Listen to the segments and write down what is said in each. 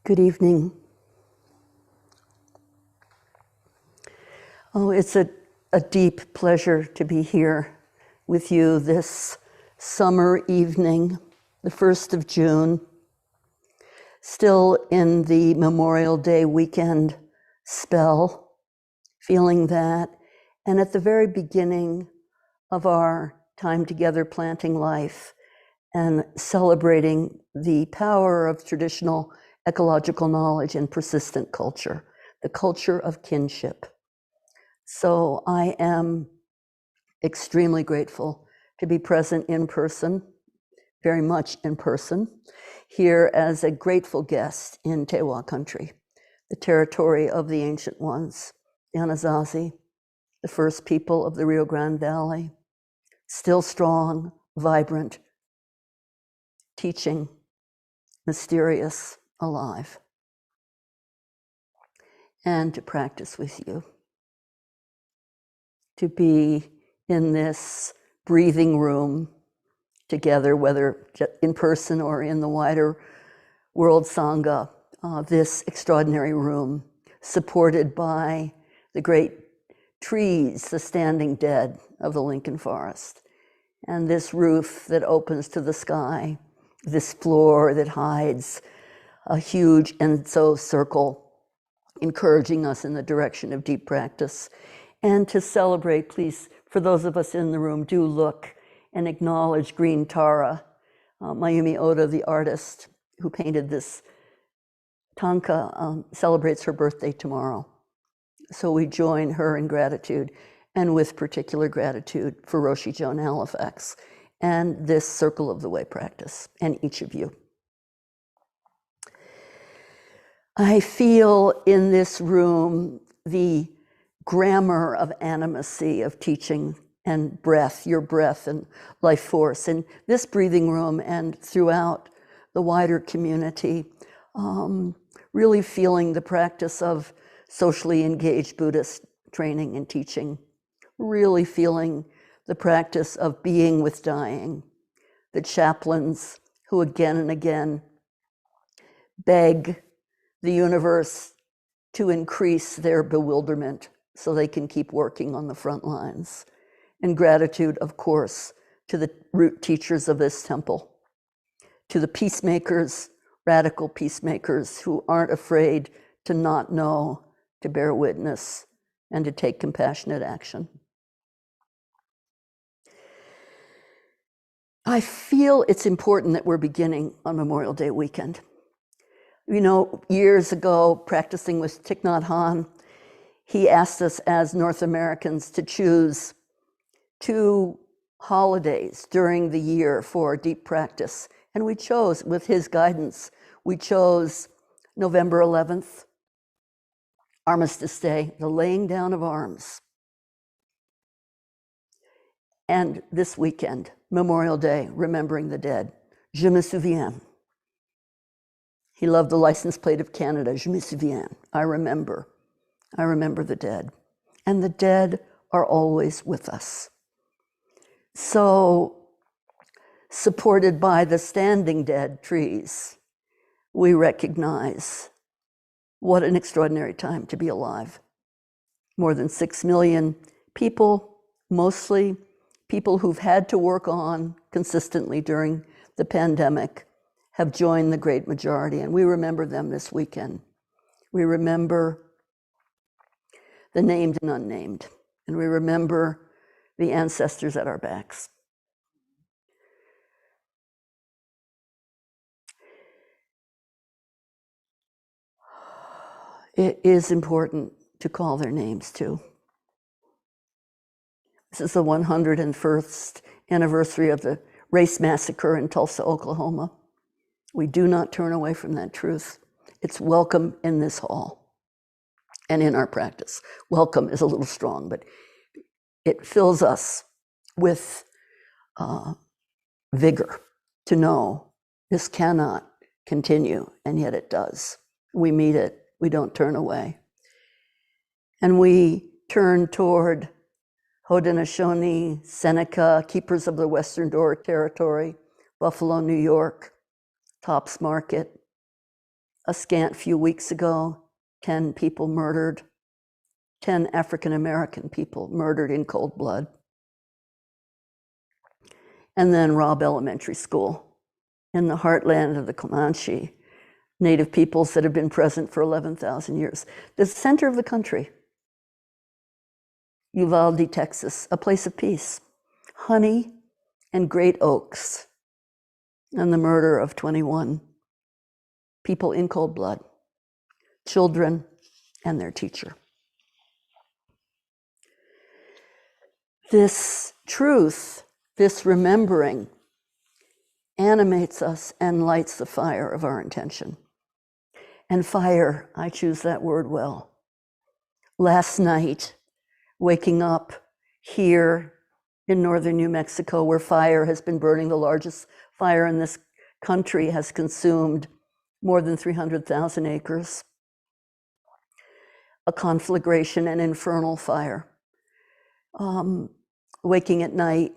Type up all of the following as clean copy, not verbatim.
Good evening. Oh, it's a deep pleasure to be here with you this summer evening, the 1st of June, still in the Memorial Day weekend spell, feeling that, and at the very beginning of our time together planting life and celebrating the power of traditional ecological knowledge and persistent culture, the culture of kinship. So I am extremely grateful to be present in person, very much in person, here as a grateful guest in Tewa country, the territory of the ancient ones, the Anasazi, the first people of the Rio Grande Valley, still strong, vibrant, teaching, mysterious, alive, and to practice with you, to be in this breathing room together, whether in person or in the wider world Sangha, this extraordinary room, supported by the great trees, the standing dead of the Lincoln Forest, and this roof that opens to the sky, this floor that hides a huge Enso circle, encouraging us in the direction of deep practice. And to celebrate, please, for those of us in the room, do look and acknowledge Green Tara, Mayumi Oda, the artist who painted this tanka, celebrates her birthday tomorrow. So we join her in gratitude, and with particular gratitude for Roshi Joan Halifax and this Circle of the Way practice, and each of you. I feel in this room the grammar of animacy of teaching and breath, your breath and life force in this breathing room and throughout the wider community, really feeling the practice of socially engaged Buddhist training and teaching, really feeling the practice of being with dying, the chaplains who again and again beg the universe to increase their bewilderment so they can keep working on the front lines. And gratitude, of course, to the root teachers of this temple, to the peacemakers, radical peacemakers who aren't afraid to not know, to bear witness, and to take compassionate action. I feel it's important that we're beginning on Memorial Day weekend. You know, years ago, practicing with Thich Nhat Hanh, he asked us as North Americans to choose 2 holidays during the year for deep practice. And we chose, with his guidance, we chose November 11th, Armistice Day, the laying down of arms. And this weekend, Memorial Day, remembering the dead, Je me souviens. He loved the license plate of Canada, Je me souviens, I remember the dead. And the dead are always with us. So, supported by the standing dead trees, we recognize what an extraordinary time to be alive. More than 6 million people, mostly people who've had to work on consistently during the pandemic, have joined the great majority, and we remember them this weekend. We remember the named and unnamed, and we remember the ancestors at our backs. It is important to call their names too. This is the 101st anniversary of the race massacre in Tulsa, Oklahoma. We do not turn away from that truth. It's welcome in this hall and in our practice. Welcome is a little strong, but it fills us with vigor to know this cannot continue, and yet it does. We meet it, we don't turn away. And we turn toward Haudenosaunee, Seneca, Keepers of the Western Door Territory, Buffalo, New York, Tops Market, a scant few weeks ago, 10 people murdered, 10 African-American people murdered in cold blood. And then Robb Elementary School in the heartland of the Comanche, native peoples that have been present for 11,000 years. The center of the country, Uvalde, Texas, a place of peace, honey and great oaks, and the murder of 21 people in cold blood, children and their teacher. This truth, this remembering, animates us and lights the fire of our intention. And fire, I choose that word well. Last night, waking up here in northern New Mexico, where fire has been burning, the largest fire in this country has consumed more than 300,000 acres. A conflagration, an infernal fire. Waking at night,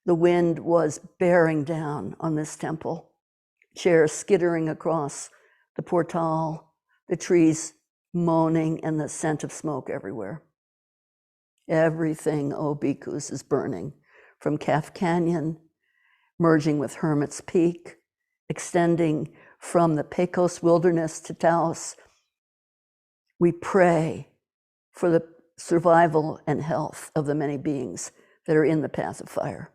the wind was bearing down on this temple, chairs skittering across the portal, the trees moaning, and the scent of smoke everywhere. Everything, oh bhikkhus, is burning, from Calf Canyon, merging with Hermit's Peak, extending from the Pecos Wilderness to Taos. We pray for the survival and health of the many beings that are in the path of fire.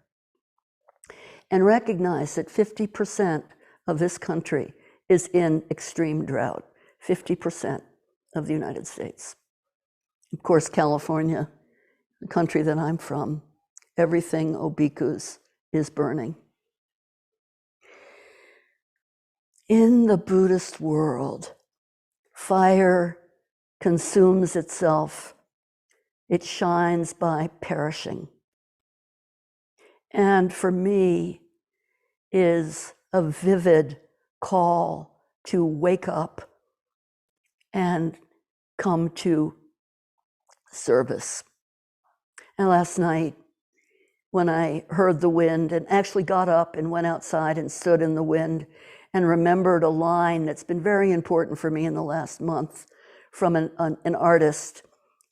And recognize that 50% of this country is in extreme drought, 50% of the United States. Of course, California, the country that I'm from, everything, oh bhikkhus, is burning. In the Buddhist world, fire consumes itself. It shines by perishing. And for me, is a vivid call to wake up and come to service. And last night, when I heard the wind and actually got up and went outside and stood in the wind and remembered a line that's been very important for me in the last month from an artist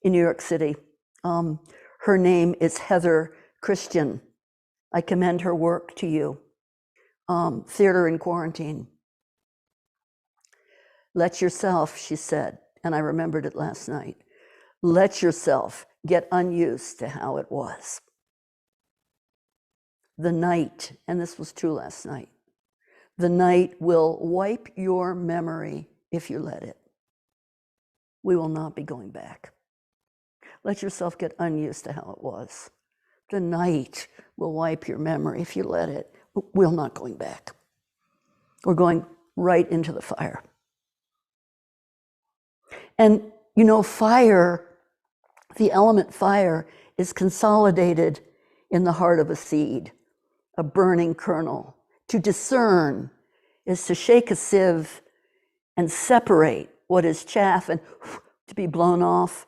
in New York City. Her name is Heather Christian. I commend her work to you. Theater in Quarantine. Let yourself, she said, and I remembered it last night, let yourself get unused to how it was. The night, and this was true last night, the night will wipe your memory if you let it. We will not be going back. Let yourself get unused to how it was. The night will wipe your memory if you let it. We're not going back. We're going right into the fire. And you know, fire, the element fire, is consolidated in the heart of a seed, a burning kernel. To discern is to shake a sieve and separate what is chaff and to be blown off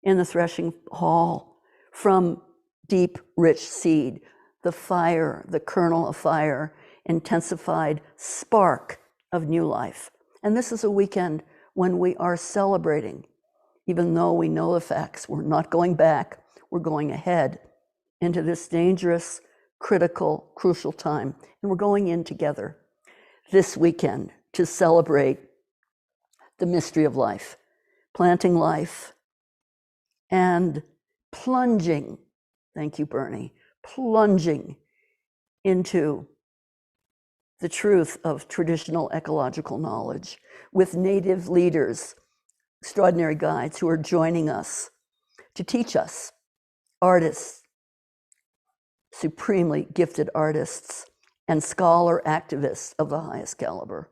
in the threshing hall from deep, rich seed. The fire, the kernel of fire, intensified spark of new life. And this is a weekend when we are celebrating, even though we know the facts. We're not going back, we're going ahead into this dangerous, critical, crucial time. And we're going in together this weekend to celebrate the mystery of life, planting life, and plunging, thank you, Bernie, plunging into the truth of traditional ecological knowledge with native leaders, extraordinary guides who are joining us to teach us, artists, supremely gifted artists, and scholar activists of the highest caliber,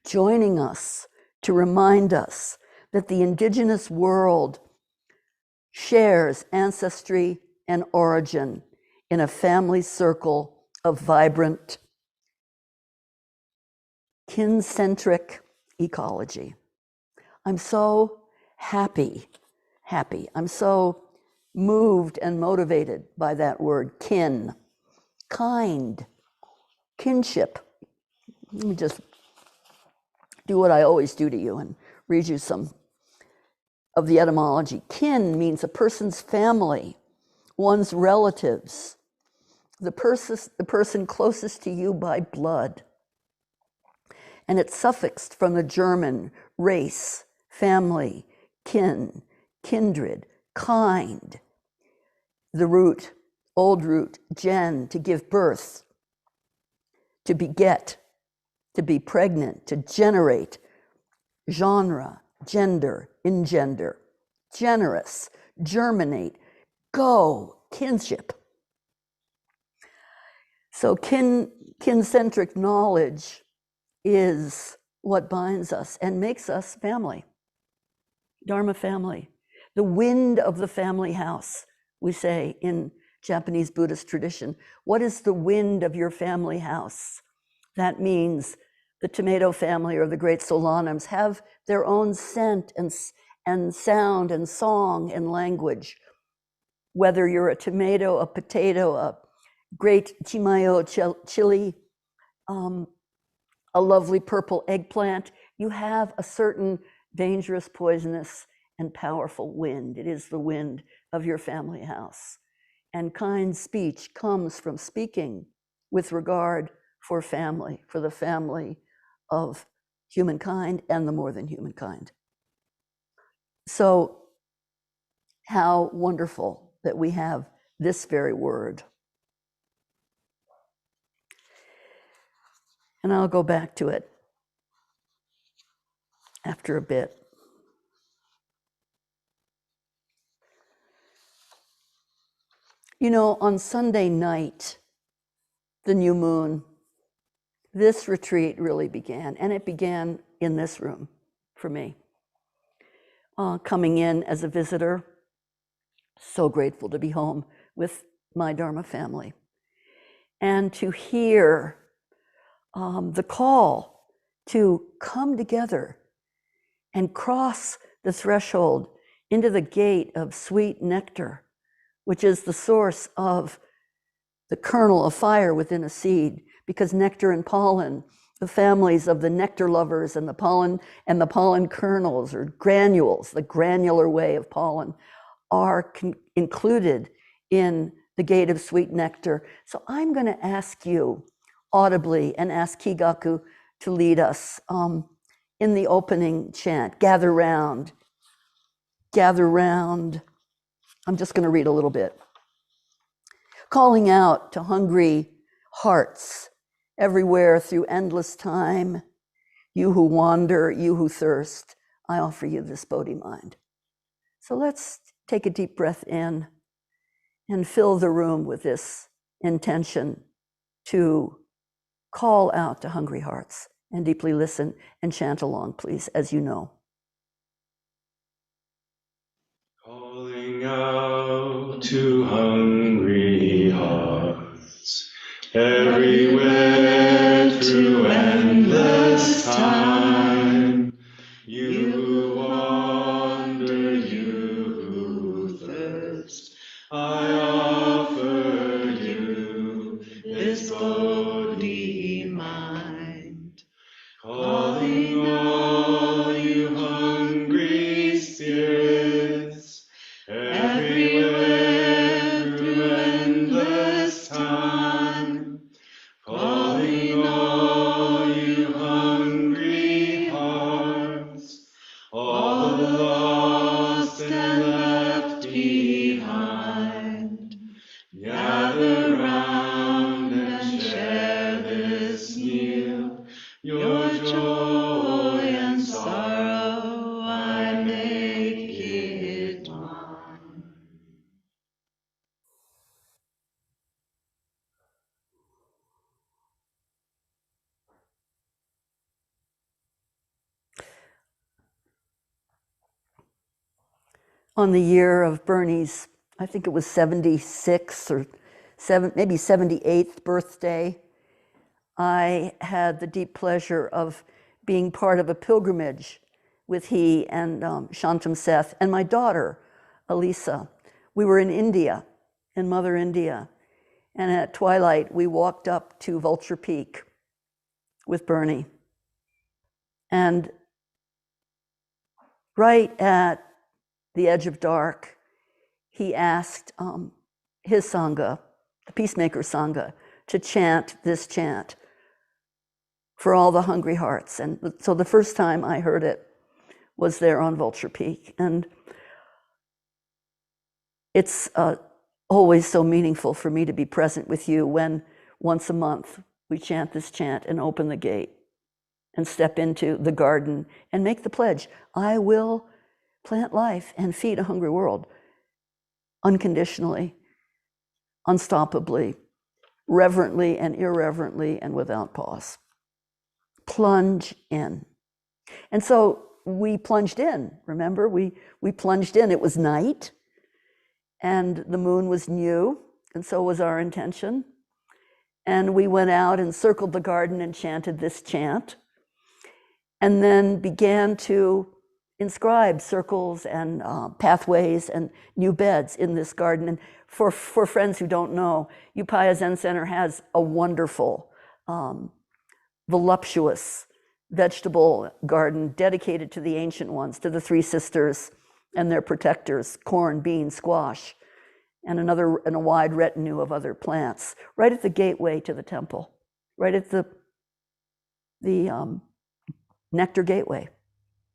joining us to remind us that the indigenous world shares ancestry and origin in a family circle of vibrant, kin-centric ecology. I'm so happy. I'm so moved and motivated by that word, kin, kind, kinship. Let me just do what I always do to you and read you some of the etymology. Kin means a person's family, one's relatives, the person closest to you by blood. And it's suffixed from the German race, family, kin, kindred, kind. The root, old root, gen, to give birth, to beget, to be pregnant, to generate, genre, gender, engender, generous, germinate, go, kinship. So kin-centric knowledge is what binds us and makes us family, Dharma family. The wind of the family house, we say in Japanese Buddhist tradition. What is the wind of your family house? That means the tomato family or the great Solanums have their own scent and sound and song and language. Whether you're a tomato, a potato, a great chimayo chili, a lovely purple eggplant, you have a certain dangerous, poisonous, and powerful wind. It is the wind of your family house. And kind speech comes from speaking with regard for family, for the family of humankind and the more than humankind. So how wonderful that we have this very word. And I'll go back to it after a bit. You know, on Sunday night, the new moon, this retreat really began, and it began in this room for me. Coming in as a visitor, so grateful to be home with my Dharma family. And to hear the call to come together and cross the threshold into the gate of sweet nectar, which is the source of the kernel of fire within a seed, because nectar and pollen, the families of the nectar lovers and the pollen kernels or granules, the granular way of pollen, are included in the gate of sweet nectar. So I'm going to ask you audibly and ask Kigaku to lead us in the opening chant. Gather round, gather round. I'm just going to read a little bit. Calling out to hungry hearts everywhere through endless time, you who wander, you who thirst, I offer you this Bodhi mind. So let's take a deep breath in and fill the room with this intention to call out to hungry hearts and deeply listen and chant along, please, as you know. Calling out to hungry hearts, everywhere through endless time, you who wander, you who thirst, I offer you this Bodhi mind. Calling all you hungry spirits, everywhere through endless time, calling all you hungry hearts, all the lost and left behind, gather round and share this meal, your joy and sorrow, I make it mine. On the year of Bernie's, I think it was 76th or maybe 78th birthday, I had the deep pleasure of being part of a pilgrimage with he and Shantam Seth and my daughter, Elisa. We were in India, in Mother India, and at twilight we walked up to Vulture Peak with Bernie. And right at the edge of dark, he asked his Sangha, the Peacemaker Sangha, to chant this chant for all the hungry hearts. And so the first time I heard it was there on Vulture Peak. And it's always so meaningful for me to be present with you when once a month we chant this chant and open the gate and step into the garden and make the pledge. I will plant life and feed a hungry world unconditionally, unstoppably, reverently and irreverently, and without pause. Plunge in. And so we plunged in, remember? We plunged in. It was night, and the moon was new, and so was our intention. And we went out and circled the garden and chanted this chant, and then began to inscribe circles and pathways and new beds in this garden. And for friends who don't know, Upaya Zen Center has a wonderful, voluptuous vegetable garden dedicated to the ancient ones, to the three sisters and their protectors, corn, bean, squash, and a wide retinue of other plants, right at the gateway to the temple, right at the nectar gateway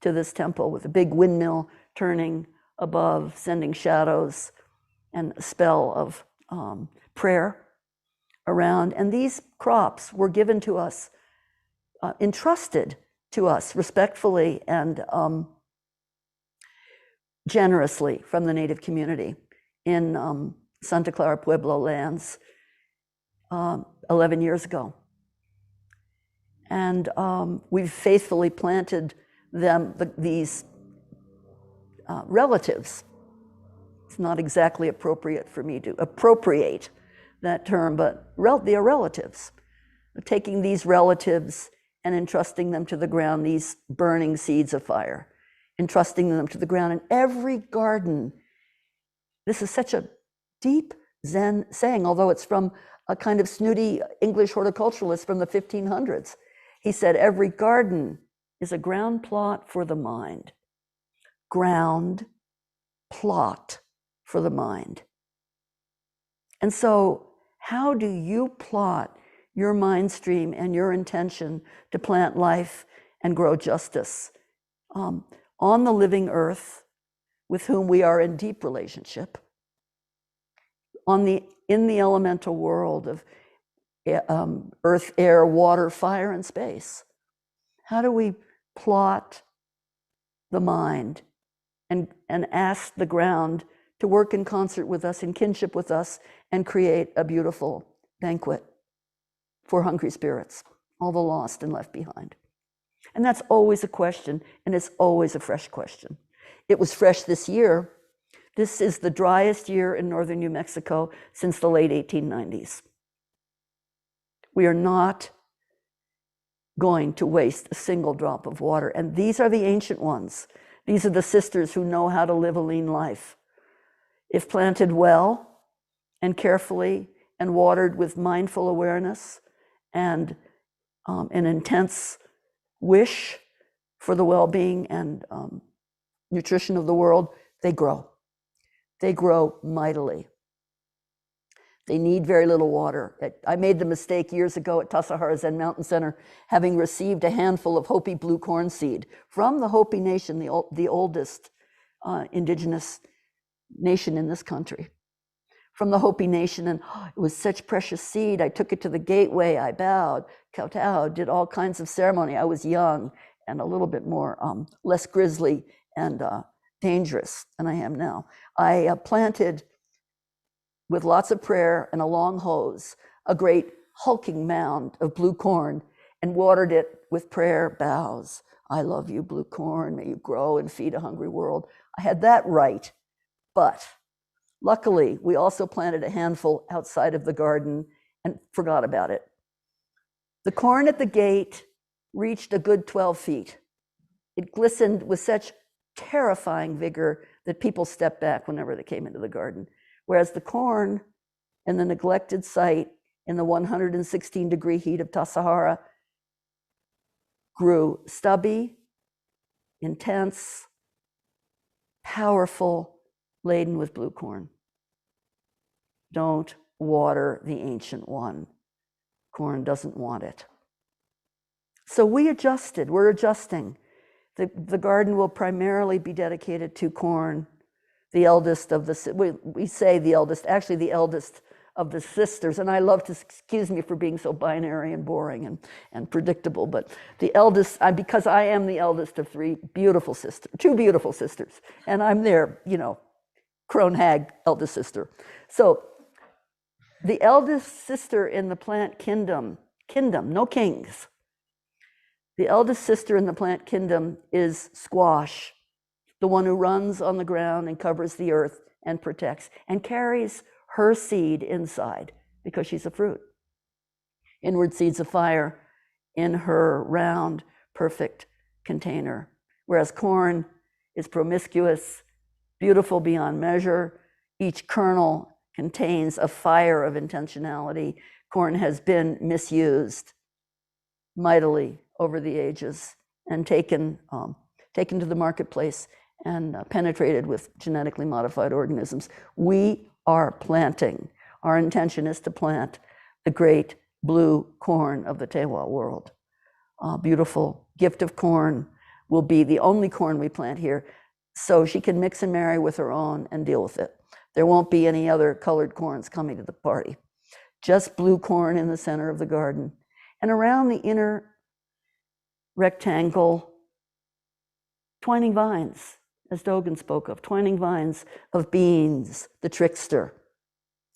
to this temple, with a big windmill turning above, sending shadows and a spell of prayer around. And these crops were given to us, entrusted to us respectfully and generously from the Native community in Santa Clara Pueblo lands 11 years ago. And we've faithfully planted them, these relatives. It's not exactly appropriate for me to appropriate that term, but they are relatives. Taking these relatives and entrusting them to the ground, these burning seeds of fire, entrusting them to the ground. In every garden, this is such a deep Zen saying, although it's from a kind of snooty English horticulturalist from the 1500s. He said, every garden is a ground plot for the mind. Ground plot for the mind. And so how do you plot your mind stream and your intention to plant life and grow justice on the living earth with whom we are in deep relationship, in the elemental world of earth, air, water, fire, and space? How do we plot the mind and ask the ground to work in concert with us, in kinship with us, and create a beautiful banquet for hungry spirits, all the lost and left behind? And that's always a question, and it's always a fresh question. It was fresh this year. This is the driest year in northern New Mexico since the late 1890s. We are not going to waste a single drop of water. And these are the ancient ones. These are the sisters who know how to live a lean life. If planted well and carefully and watered with mindful awareness and an intense wish for the well-being and nutrition of the world, they grow. They grow mightily. They need very little water. I made the mistake years ago at Tassajara Zen Mountain Center, having received a handful of Hopi blue corn seed from the Hopi Nation, the oldest indigenous nation in this country. From the Hopi Nation, and it was such precious seed. I took it to the gateway, I bowed, kowtowed, did all kinds of ceremony. I was young and a little bit more, less grisly and dangerous than I am now. I planted, with lots of prayer and a long hose, a great hulking mound of blue corn and watered it with prayer bows. I love you, blue corn. May you grow and feed a hungry world. I had that right, but luckily, we also planted a handful outside of the garden and forgot about it. The corn at the gate reached a good 12 feet. It glistened with such terrifying vigor that people stepped back whenever they came into the garden. Whereas the corn in the neglected site in the 116-degree heat of Tassajara grew stubby, intense, powerful, laden with blue corn. Don't water the ancient one. Corn doesn't want it. So we adjusted, we're adjusting. The garden will primarily be dedicated to corn, the eldest of the, we say the eldest, actually the eldest of the sisters. And I love to, excuse me for being so binary and boring and predictable, but the eldest, because I am the eldest of two beautiful sisters, and I'm their, crone hag eldest sister. So the eldest sister in the plant kingdom, no kings. The eldest sister in the plant kingdom is squash, the one who runs on the ground and covers the earth and protects and carries her seed inside because she's a fruit. Inward seeds of fire in her round, perfect container. Whereas corn is promiscuous, beautiful beyond measure. Each kernel contains a fire of intentionality. Corn has been misused mightily over the ages and taken to the marketplace and penetrated with genetically modified organisms. We are planting. Our intention is to plant the great blue corn of the Tewa world. Beautiful gift of corn will be the only corn we plant here, so she can mix and marry with her own and deal with it. There won't be any other colored corns coming to the party. Just blue corn in the center of the garden. And around the inner rectangle, twining vines, as Dogen spoke of, twining vines of beans, the trickster,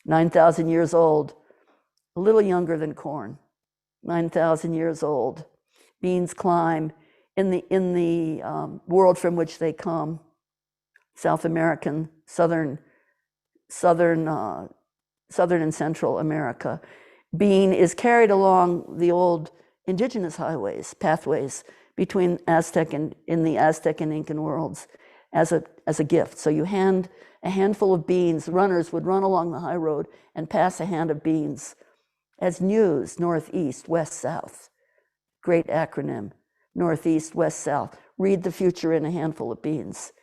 9,000 years old, a little younger than corn, 9,000 years old. Beans climb in the world from which they come, South American, southern and Central America. Bean is carried along the old indigenous highways, pathways between Aztec and in the Aztec and Incan worlds as a gift. So you hand a handful of beans. Runners would run along the high road and pass a hand of beans as news, northeast, west, south. Great acronym, northeast, west, south. Read the future in a handful of beans.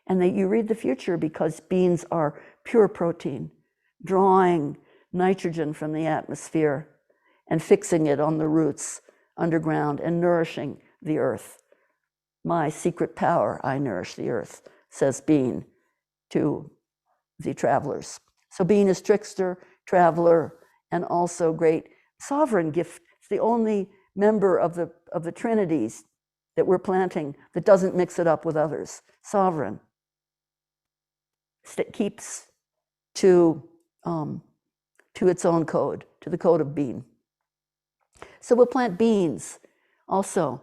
And you read the future because beans are pure protein, drawing nitrogen from the atmosphere and fixing it on the roots underground and nourishing the earth. My secret power, I nourish the earth, says Bean to the travelers. So Bean is trickster, traveler, and also great sovereign gift. It's the only member of the trinities that we're planting that doesn't mix it up with others. Sovereign. It keeps to its own code, to the code of Bean. So we'll plant beans also.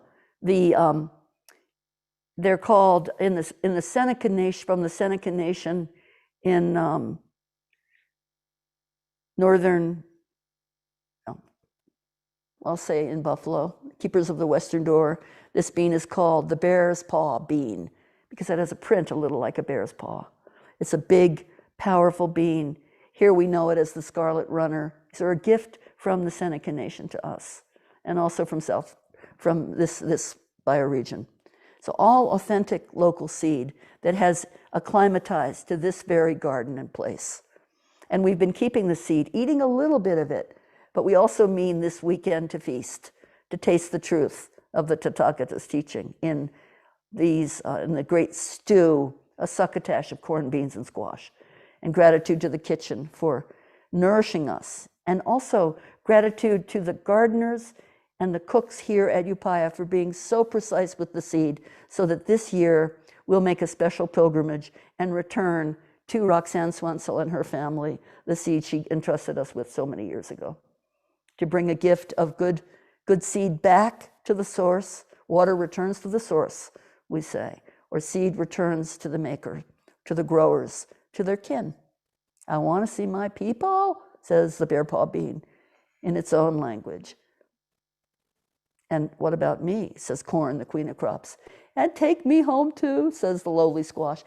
They're called in the Seneca Nation, from the Seneca Nation in northern, I'll say in Buffalo, Keepers of the Western Door. This bean is called the bear's paw bean because it has a print a little like a bear's paw. It's a big, powerful bean. Here we know it as the scarlet runner. These are a gift from the Seneca Nation to us, and also from this bioregion. So all authentic local seed that has acclimatized to this very garden and place. And we've been keeping the seed, eating a little bit of it, but we also mean this weekend to feast, to taste the truth of the Tathagata's teaching in the great stew, a succotash of corn, beans, and squash. And gratitude to the kitchen for nourishing us. And also gratitude to the gardeners and the cooks here at Upaya for being so precise with the seed so that this year we'll make a special pilgrimage and return to Roxanne Swensel and her family the seed she entrusted us with so many years ago. To bring a gift of good seed back to the source. Water returns to the source, we say, or seed returns to the maker, to the growers, to their kin. I want to see my people, says the bear paw bean in its own language. And what about me, says corn, the queen of crops. And take me home too, says the lowly squash.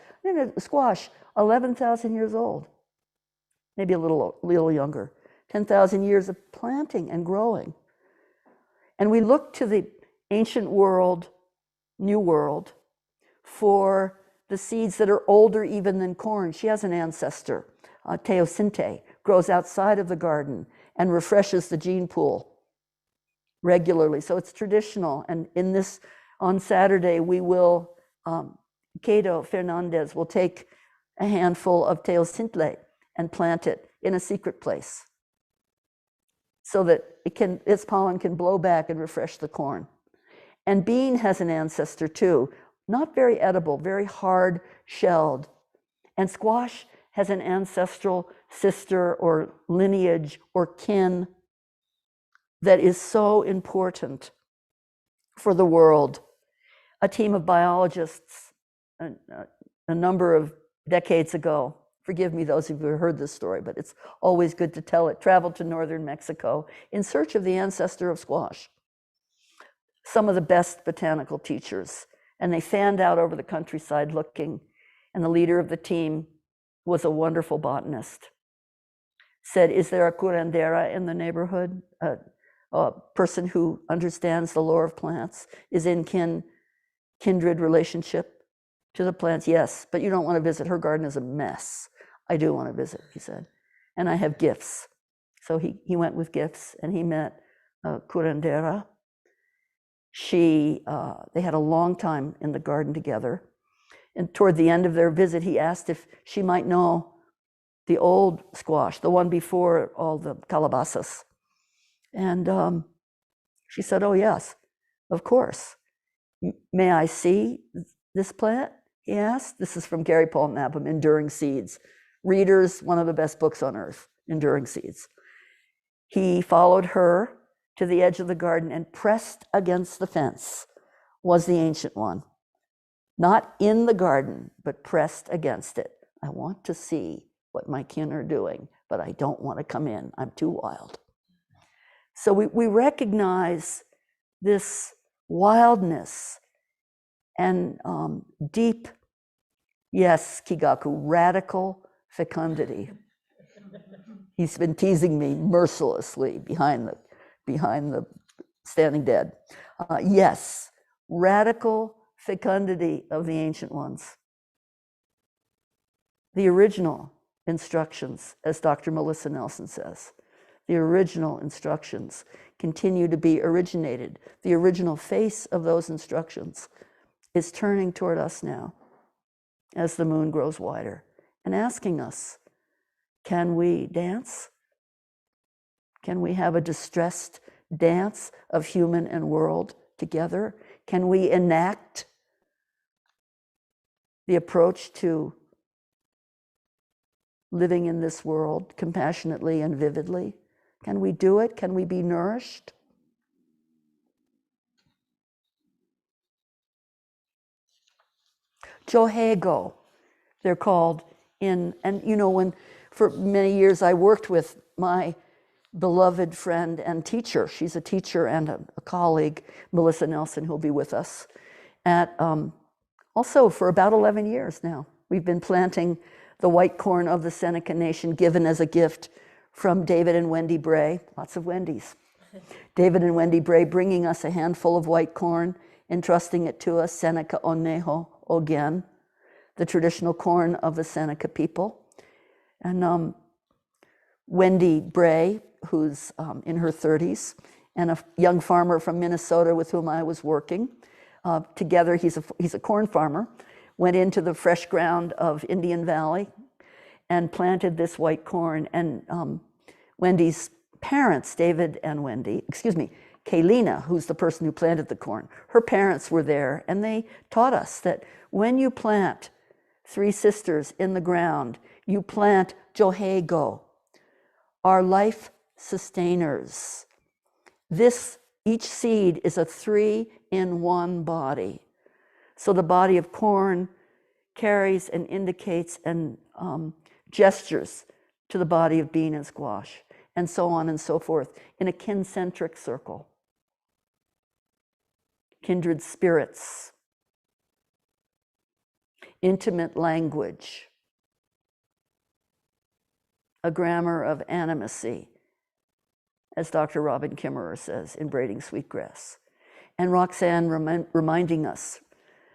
Squash, 11,000 years old, maybe a little younger, 10,000 years of planting and growing. And we look to the ancient world, new world, for the seeds that are older even than corn. She has an ancestor, teosinte, grows outside of the garden and refreshes the gene pool regularly. So it's traditional. And in this, on Saturday, we will, Cato Fernandez will take a handful of teosinte and plant it in a secret place so that its pollen can blow back and refresh the corn. And bean has an ancestor too, not very edible, very hard shelled. And squash has an ancestral sister or lineage or kin that is so important for the world. A team of biologists a number of decades ago, forgive me those of you who heard this story, but it's always good to tell it, traveled to northern Mexico in search of the ancestor of squash. Some of the best botanical teachers, and they fanned out over the countryside looking, and the leader of the team was a wonderful botanist. Said, is there a curandera in the neighborhood? A person who understands the lore of plants, is in kindred relationship to the plants? Yes, but you don't want to visit. Her garden is a mess. I do want to visit, he said. And I have gifts. So he went with gifts, and he met curandera. They had a long time in the garden together. And toward the end of their visit, he asked if she might know the old squash, the one before all the calabazas. And she said, oh, yes, of course. May I see this plant? He asked. This is from Gary Paul Nabham, Enduring Seeds. Readers, one of the best books on earth, Enduring Seeds. He followed her to the edge of the garden, and pressed against the fence was the ancient one. Not in the garden, but pressed against it. I want to see what my kin are doing, but I don't want to come in. I'm too wild. So we recognize this wildness and deep, yes, Kigaku, radical fecundity. He's been teasing me mercilessly behind the standing dead. Yes, radical fecundity of the ancient ones. The original instructions, as Dr. Melissa Nelson says, the original instructions continue to be originated. The original face of those instructions is turning toward us now as the moon grows wider and asking us, can we dance? Can we have a distressed dance of human and world together? Can we enact the approach to living in this world compassionately and vividly? Can we do it? Can we be nourished? Johego, they're called and for many years I worked with my beloved friend and teacher. She's a teacher and a colleague, Melissa Nelson, who'll be with us. Also for about 11 years now, we've been planting the white corn of the Seneca Nation, given as a gift from David and Wendy Bray, lots of Wendys. David and Wendy Bray bringing us a handful of white corn, entrusting it to us, Seneca Oneho Ogen, the traditional corn of the Seneca people. And Wendy Bray, who's in her 30s, and a young farmer from Minnesota with whom I was working. Together, he's a corn farmer, went into the fresh ground of Indian Valley and planted this white corn. And Wendy's parents, David and Wendy, Kaylina, who's the person who planted the corn, her parents were there, and they taught us that when you plant three sisters in the ground, you plant Johego, our life sustainers. Each seed is a 3-in-1 body. So the body of corn carries and indicates and gestures to the body of bean and squash, and so on and so forth, in a kin-centric circle. Kindred spirits, intimate language, a grammar of animacy, as Dr. Robin Kimmerer says in Braiding Sweetgrass. And Roxanne reminding us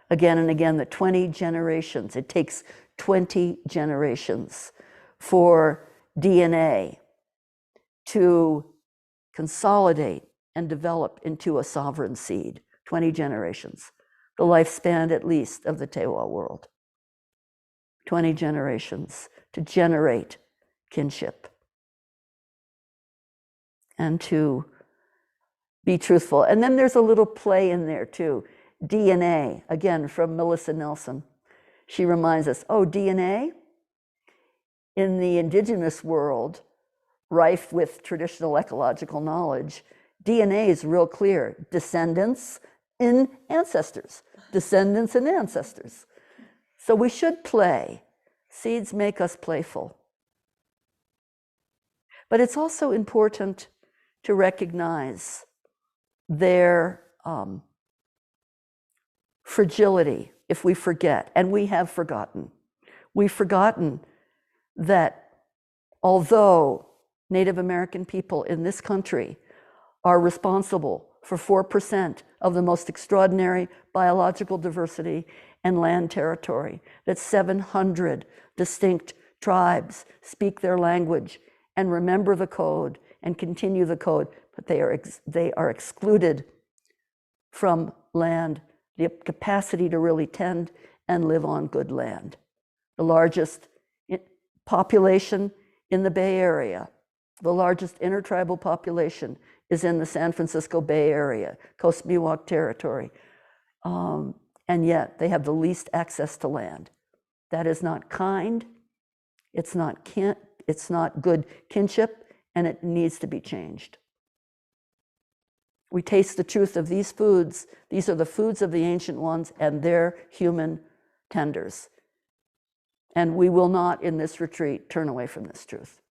again and again that 20 generations, it takes 20 generations for DNA to consolidate and develop into a sovereign seed. 20 generations. The lifespan, at least, of the Tewa world. 20 generations to generate kinship and to be truthful. And then there's a little play in there too. DNA, again, from Melissa Nelson. She reminds us, oh, DNA? In the indigenous world, rife with traditional ecological knowledge, DNA is real clear. Descendants in ancestors. Descendants in ancestors. So we should play. Seeds make us playful. But it's also important to recognize their fragility if we forget, and we have forgotten. We've forgotten that although Native American people in this country are responsible for 4% of the most extraordinary biological diversity and land territory, that 700 distinct tribes speak their language and remember the code and continue the code, but they are excluded from land, the capacity to really tend and live on good land. The largest population in the Bay Area, the largest intertribal population is in the San Francisco Bay Area, Coast Miwok territory, and yet they have the least access to land. That is not kind, it's not good kinship, and it needs to be changed. We taste the truth of these foods. These are the foods of the ancient ones and their human tenders. And we will not, in this retreat, turn away from this truth.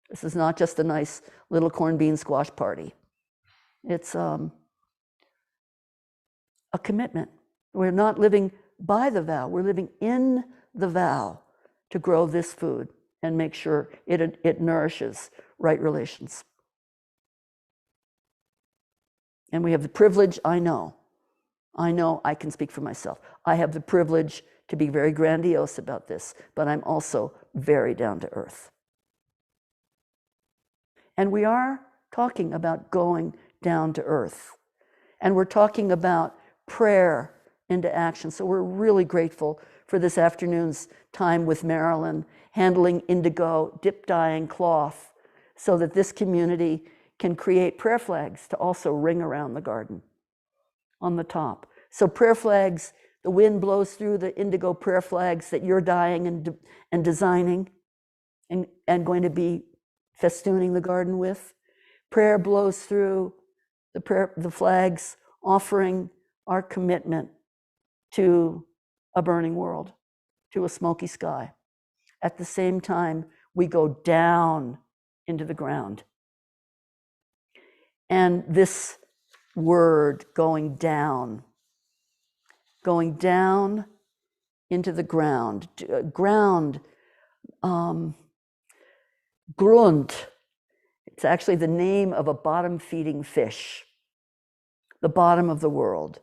This is not just a nice little corned bean squash party. It's a commitment. We're not living by the vow. We're living in the vow to grow this food and make sure it nourishes right relations. And we have the privilege, I know I can speak for myself. I have the privilege to be very grandiose about this, but I'm also very down to earth. And we are talking about going down to earth. And we're talking about prayer into action. So we're really grateful for this afternoon's time with Marilyn, handling indigo, dip dyeing cloth, so that this community can create prayer flags to also ring around the garden on the top. So prayer flags, the wind blows through the indigo prayer flags that you're dyeing and designing and going to be festooning the garden with. Prayer blows through the flags, offering our commitment to a burning world, to a smoky sky. At the same time, we go down into the ground. And this word, going down into the ground, Grund, it's actually the name of a bottom-feeding fish, the bottom of the world.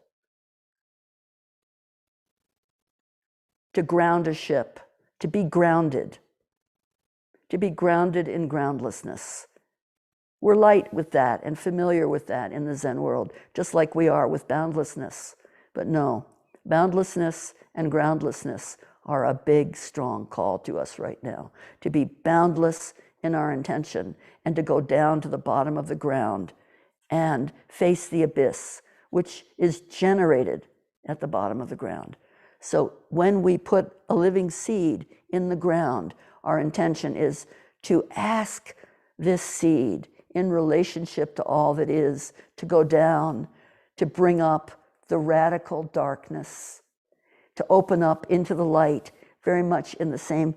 To ground a ship, to be grounded in groundlessness. We're light with that and familiar with that in the Zen world, just like we are with boundlessness. But no, boundlessness and groundlessness are a big, strong call to us right now, to be boundless in our intention and to go down to the bottom of the ground and face the abyss, which is generated at the bottom of the ground. So when we put a living seed in the ground, our intention is to ask this seed in relationship to all that is, to go down, to bring up the radical darkness, to open up into the light, very much in the same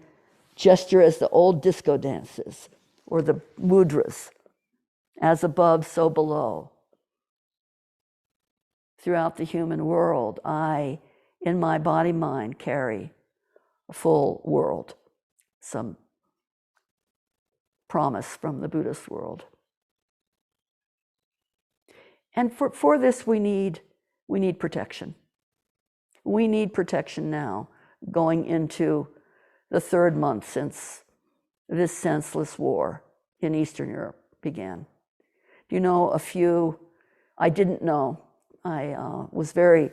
gesture as the old disco dances, or the mudras, as above, so below. Throughout the human world, I, in my body-mind, carry a full world, some promise from the Buddhist world. And for this, we need protection. We need protection now, going into the third month since this senseless war in Eastern Europe began. Do you know a few? I didn't know. I was very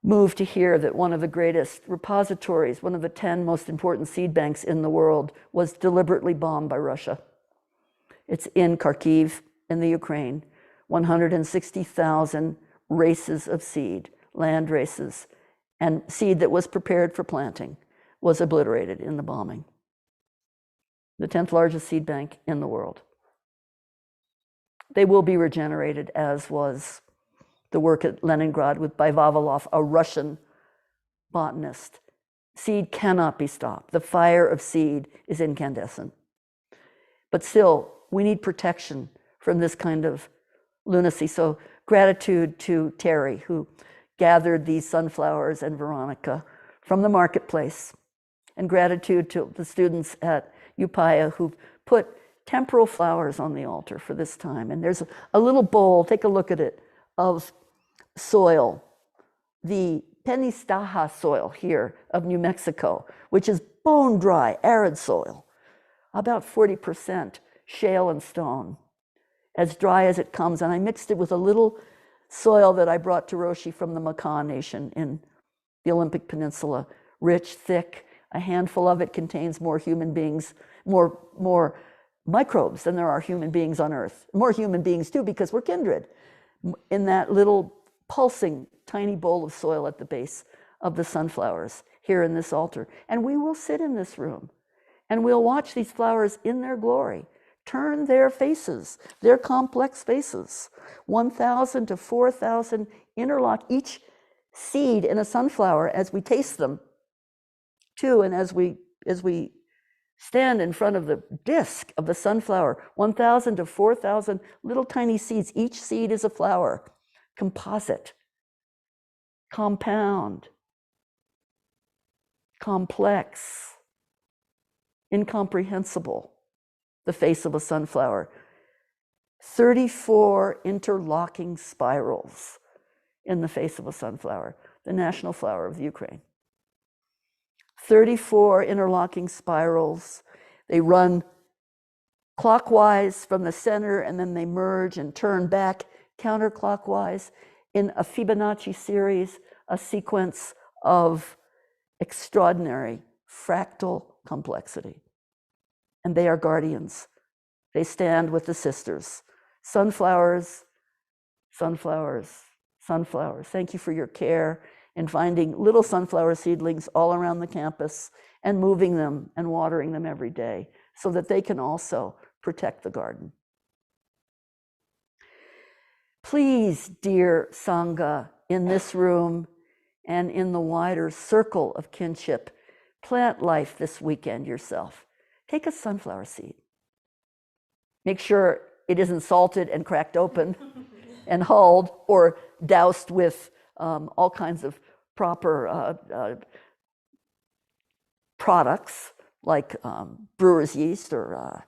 moved to hear that one of the greatest repositories, one of the 10 most important seed banks in the world, was deliberately bombed by Russia. It's in Kharkiv, in the Ukraine. 160,000 races of seed, land races, and seed that was prepared for planting was obliterated in the bombing. The 10th largest seed bank in the world. They will be regenerated, as was the work at Leningrad by Vavilov, a Russian botanist. Seed cannot be stopped. The fire of seed is incandescent. But still, we need protection from this kind of lunacy. So gratitude to Terry, who gathered these sunflowers and Veronica from the marketplace. And gratitude to the students at Upaya who put temporal flowers on the altar for this time. And there's a little bowl, take a look at it, of soil, the Penistaha soil here of New Mexico, which is bone dry, arid soil, about 40% shale and stone, as dry as it comes. And I mixed it with a little soil that I brought to Roshi from the Makah Nation in the Olympic Peninsula, rich, thick. A handful of it contains more human beings, more microbes than there are human beings on Earth. More human beings too, because we're kindred. In that little pulsing tiny bowl of soil at the base of the sunflowers here in this altar. And we will sit in this room and we'll watch these flowers in their glory turn their faces, their complex faces, 1,000 to 4,000 interlock each seed in a sunflower as we taste them too. And as we stand in front of the disc of the sunflower, 1,000 to 4,000 little tiny seeds. Each seed is a flower, composite, compound, complex, incomprehensible, the face of a sunflower. 34 interlocking spirals in the face of a sunflower, the national flower of the Ukraine. 34 interlocking spirals. They run clockwise from the center, and then they merge and turn back counterclockwise in a Fibonacci series, a sequence of extraordinary fractal complexity. And they are guardians. They stand with the sisters. Sunflowers, sunflowers, sunflowers. Thank you for your care in finding little sunflower seedlings all around the campus and moving them and watering them every day so that they can also protect the garden. Please, dear Sangha, in this room and in the wider circle of kinship, plant life this weekend yourself. Take a sunflower seed. Make sure it isn't salted and cracked open and hulled or doused with all kinds of proper products like brewer's yeast or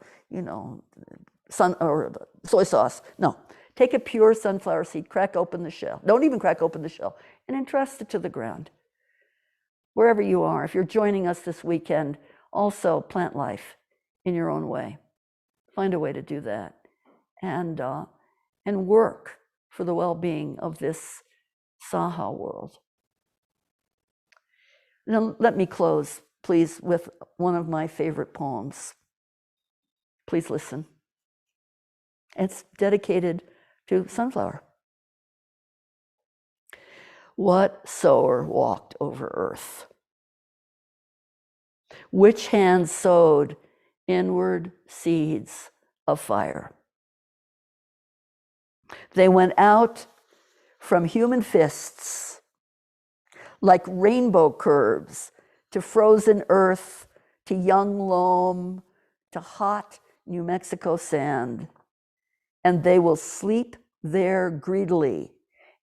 soy sauce. No, take a pure sunflower seed, crack open the shell. Don't even crack open the shell, and entrust it to the ground. Wherever you are, if you're joining us this weekend, also plant life in your own way. Find a way to do that, and work for the well-being of this Saha world. Now, let me close, please, with one of my favorite poems. Please listen. It's dedicated to sunflower. What sower walked over earth? Which hand sowed inward seeds of fire? They went out from human fists like rainbow curves to frozen earth, to young loam, to hot New Mexico sand. And they will sleep there greedily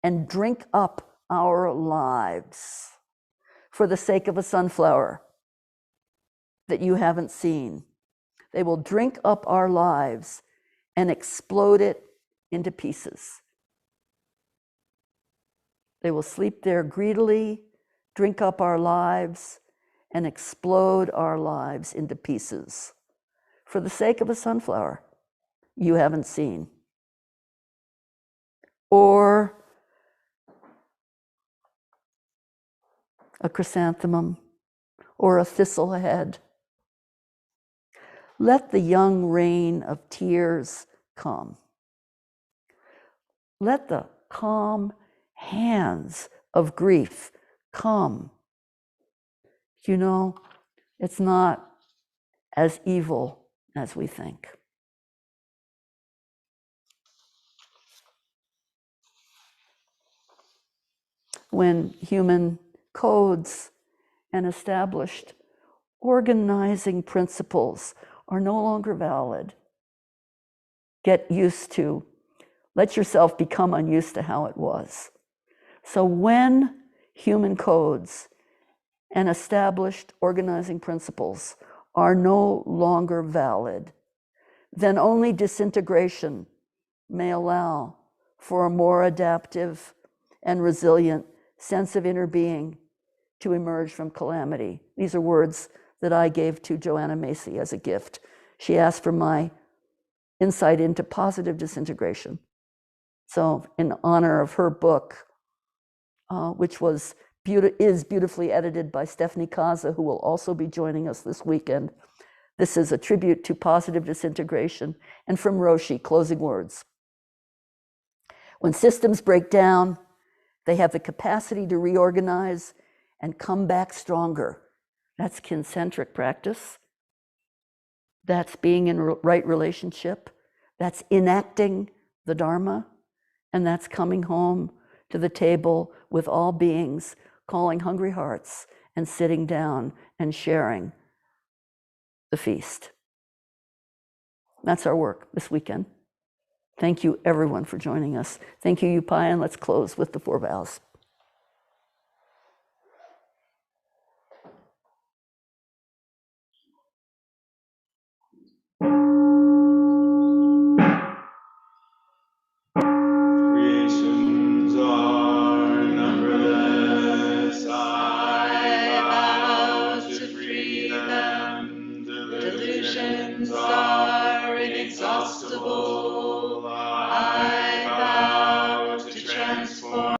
and drink up our lives for the sake of a sunflower that you haven't seen. They will drink up our lives and explode it into pieces. They will sleep there greedily, drink up our lives, and explode our lives into pieces for the sake of a sunflower you haven't seen, or a chrysanthemum, or a thistlehead. Let the young rain of tears come. Let the calm hands of grief come. You know, it's not as evil as we think. When human codes and established organizing principles are no longer valid, get used to, let yourself become unused to how it was. So when human codes and established organizing principles are no longer valid, then only disintegration may allow for a more adaptive and resilient sense of inner being to emerge from calamity. These are words that I gave to Joanna Macy as a gift. She asked for my insight into positive disintegration. So in honor of her book, which is beautifully edited by Stephanie Kaza, who will also be joining us this weekend, this is a tribute to positive disintegration. And from Roshi, closing words. When systems break down, they have the capacity to reorganize and come back stronger. That's kin-centric practice. That's being in right relationship. That's enacting the Dharma. And that's coming home to the table with all beings, calling hungry hearts and sitting down and sharing the feast. That's our work this weekend. Thank you, everyone, for joining us. Thank you, Upaya, and let's close with the 4 vows.